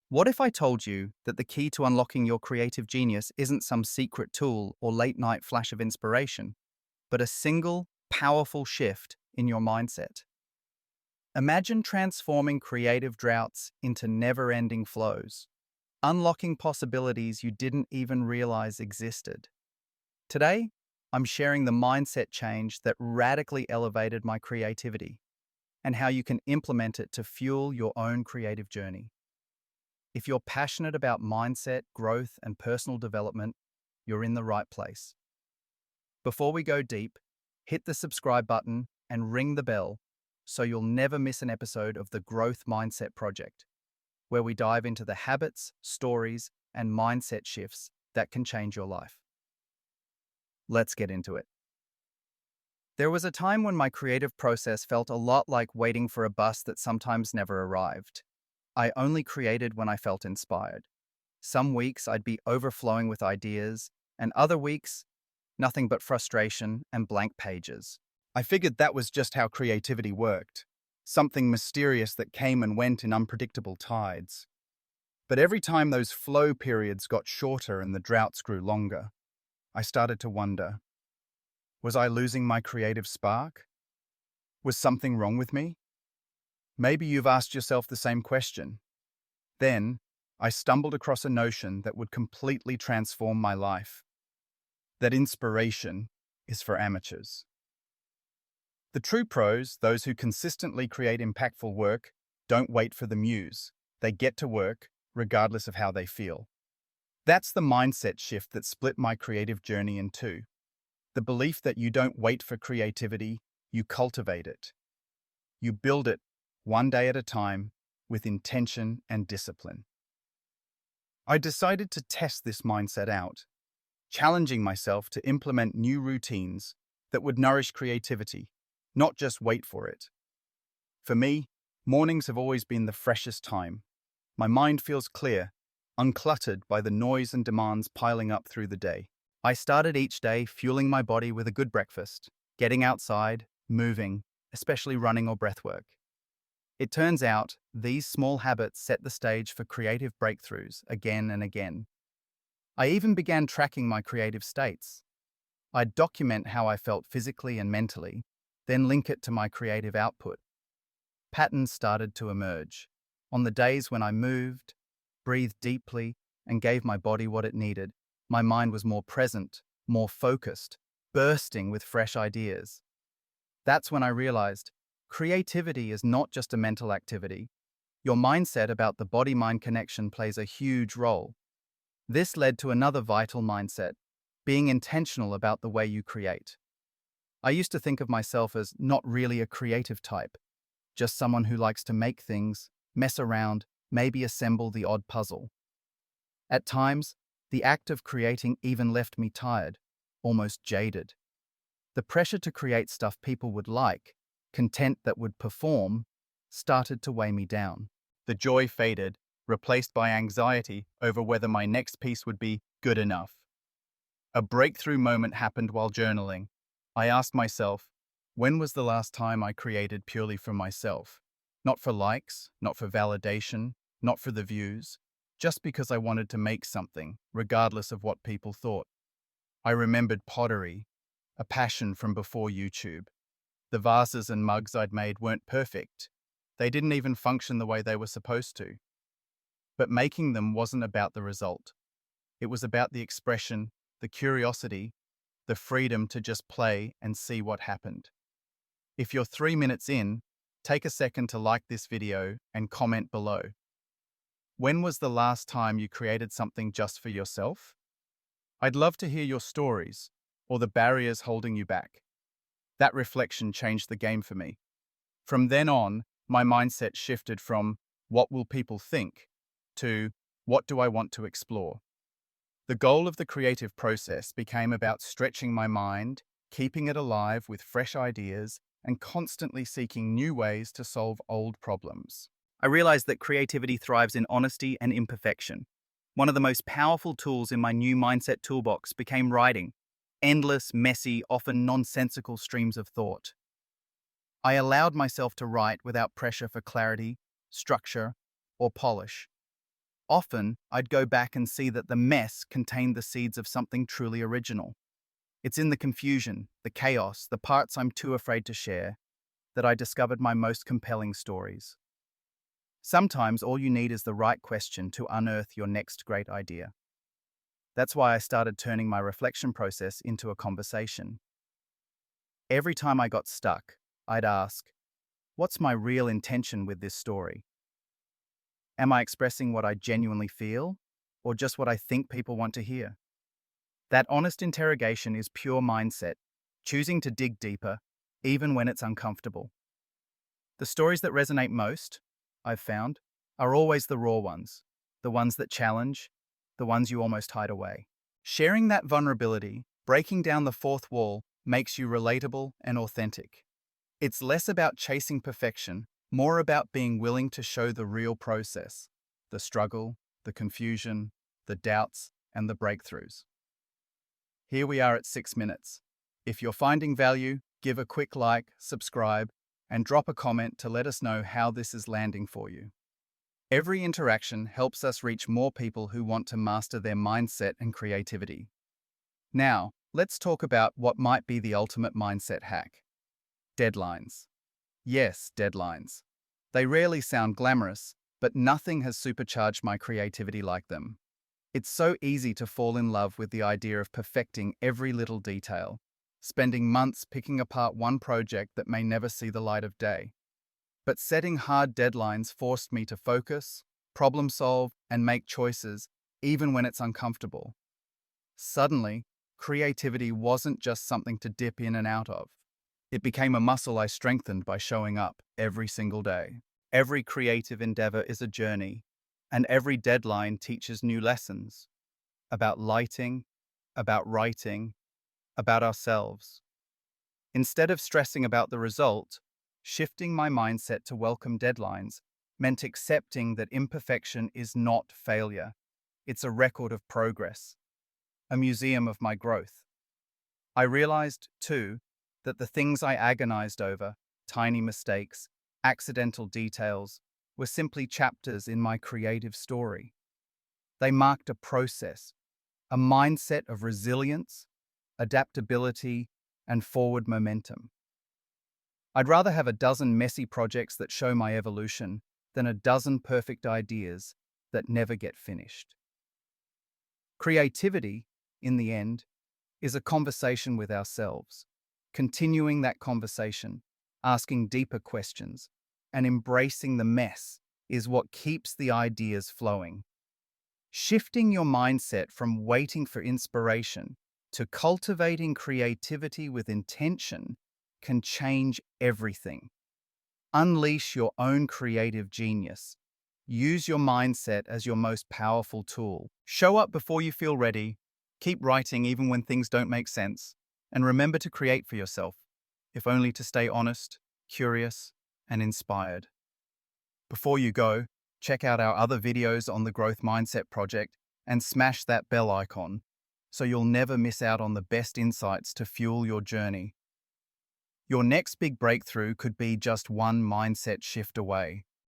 What if I told you that the key to unlocking your creative genius isn't some secret tool or late night flash of inspiration, but a single, powerful shift in your mindset? Imagine transforming creative droughts into never ending flows, unlocking possibilities you didn't even realize existed. Today, I'm sharing the mindset change that radically elevated my creativity and how you can implement it to fuel your own creative journey. If you're passionate about mindset, growth, and personal development, you're in the right place. Before we go deep, hit the subscribe button and ring the bell so you'll never miss an episode of the Growth Mindset Project, where we dive into the habits, stories, and mindset shifts that can change your life. Let's get into it. There was a time when my creative process felt a lot like waiting for a bus that sometimes never arrived. I only created when I felt inspired. Some weeks I'd be overflowing with ideas, and other weeks, nothing but frustration and blank pages. I figured that was just how creativity worked, something mysterious that came and went in unpredictable tides. But every time those flow periods got shorter and the droughts grew longer, I started to wonder, was I losing my creative spark? Was something wrong with me? Maybe you've asked yourself the same question. Then, I stumbled across a notion that would completely transform my life. That inspiration is for amateurs. The true pros, those who consistently create impactful work, don't wait for the muse. They get to work, regardless of how they feel. That's the mindset shift that split my creative journey in two. The belief that you don't wait for creativity, you cultivate it. You build it one day at a time with intention and discipline. I decided to test this mindset out, challenging myself to implement new routines that would nourish creativity, not just wait for it. For me, mornings have always been the freshest time. My mind feels clear, uncluttered by the noise and demands piling up through the day. I started each day fueling my body with a good breakfast, getting outside, moving, especially running or breathwork. It turns out these small habits set the stage for creative breakthroughs again and again. I even began tracking my creative states. I'd document how I felt physically and mentally, then link it to my creative output. Patterns started to emerge. On the days when I moved, breathed deeply, and gave my body what it needed, my mind was more present, more focused, bursting with fresh ideas. That's when I realized creativity is not just a mental activity. Your mindset about the body-mind connection plays a huge role. This led to another vital mindset, being intentional about the way you create. I used to think of myself as not really a creative type, just someone who likes to make things, mess around, maybe assemble the odd puzzle. At times, the act of creating even left me tired, almost jaded. The pressure to create stuff people would like, content that would perform, started to weigh me down. The joy faded, replaced by anxiety over whether my next piece would be good enough. A breakthrough moment happened while journaling. I asked myself, when was the last time I created purely for myself? Not for likes, not for validation, not for the views, just because I wanted to make something, regardless of what people thought. I remembered pottery, a passion from before YouTube. The vases and mugs I'd made weren't perfect. They didn't even function the way they were supposed to. But making them wasn't about the result. It was about the expression, the curiosity, the freedom to just play and see what happened. If you're 3 minutes in, take a second to like this video and comment below. When was the last time you created something just for yourself? I'd love to hear your stories or the barriers holding you back. That reflection changed the game for me. From then on, my mindset shifted from what will people think to what do I want to explore. The goal of the creative process became about stretching my mind, keeping it alive with fresh ideas, and constantly seeking new ways to solve old problems. I realized that creativity thrives in honesty and imperfection. One of the most powerful tools in my new mindset toolbox became writing. Endless, messy, often nonsensical streams of thought. I allowed myself to write without pressure for clarity, structure, or polish. Often, I'd go back and see that the mess contained the seeds of something truly original. It's in the confusion, the chaos, the parts I'm too afraid to share, that I discovered my most compelling stories. Sometimes all you need is the right question to unearth your next great idea. That's why I started turning my reflection process into a conversation. Every time I got stuck, I'd ask, what's my real intention with this story? Am I expressing what I genuinely feel, or just what I think people want to hear? That honest interrogation is pure mindset, choosing to dig deeper, even when it's uncomfortable. The stories that resonate most, I've found, are always the raw ones, the ones that challenge, the ones you almost hide away. Sharing that vulnerability, breaking down the fourth wall, makes you relatable and authentic. It's less about chasing perfection, more about being willing to show the real process, the struggle, the confusion, the doubts, and the breakthroughs. Here we are at 6 minutes. If you're finding value, give a quick like, subscribe, and drop a comment to let us know how this is landing for you. Every interaction helps us reach more people who want to master their mindset and creativity. Now, let's talk about what might be the ultimate mindset hack. Deadlines. Yes, deadlines. They rarely sound glamorous, but nothing has supercharged my creativity like them. It's so easy to fall in love with the idea of perfecting every little detail, spending months picking apart one project that may never see the light of day. But setting hard deadlines forced me to focus, problem solve, and make choices, even when it's uncomfortable. Suddenly, creativity wasn't just something to dip in and out of. It became a muscle I strengthened by showing up every single day. Every creative endeavor is a journey, and every deadline teaches new lessons about lighting, about writing, about ourselves. Instead of stressing about the result, shifting my mindset to welcome deadlines meant accepting that imperfection is not failure. It's a record of progress, a museum of my growth. I realized, too, that the things I agonized over, tiny mistakes, accidental details, were simply chapters in my creative story. They marked a process, a mindset of resilience, adaptability, and forward momentum. I'd rather have a dozen messy projects that show my evolution than a dozen perfect ideas that never get finished. Creativity, in the end, is a conversation with ourselves. Continuing that conversation, asking deeper questions, and embracing the mess is what keeps the ideas flowing. Shifting your mindset from waiting for inspiration to cultivating creativity with intention can change everything. Unleash your own creative genius. Use your mindset as your most powerful tool. Show up before you feel ready. Keep writing even when things don't make sense. And remember to create for yourself, if only to stay honest, curious, and inspired. Before you go, check out our other videos on the Growth Mindset Project and smash that bell icon so you'll never miss out on the best insights to fuel your journey. Your next big breakthrough could be just one mindset shift away.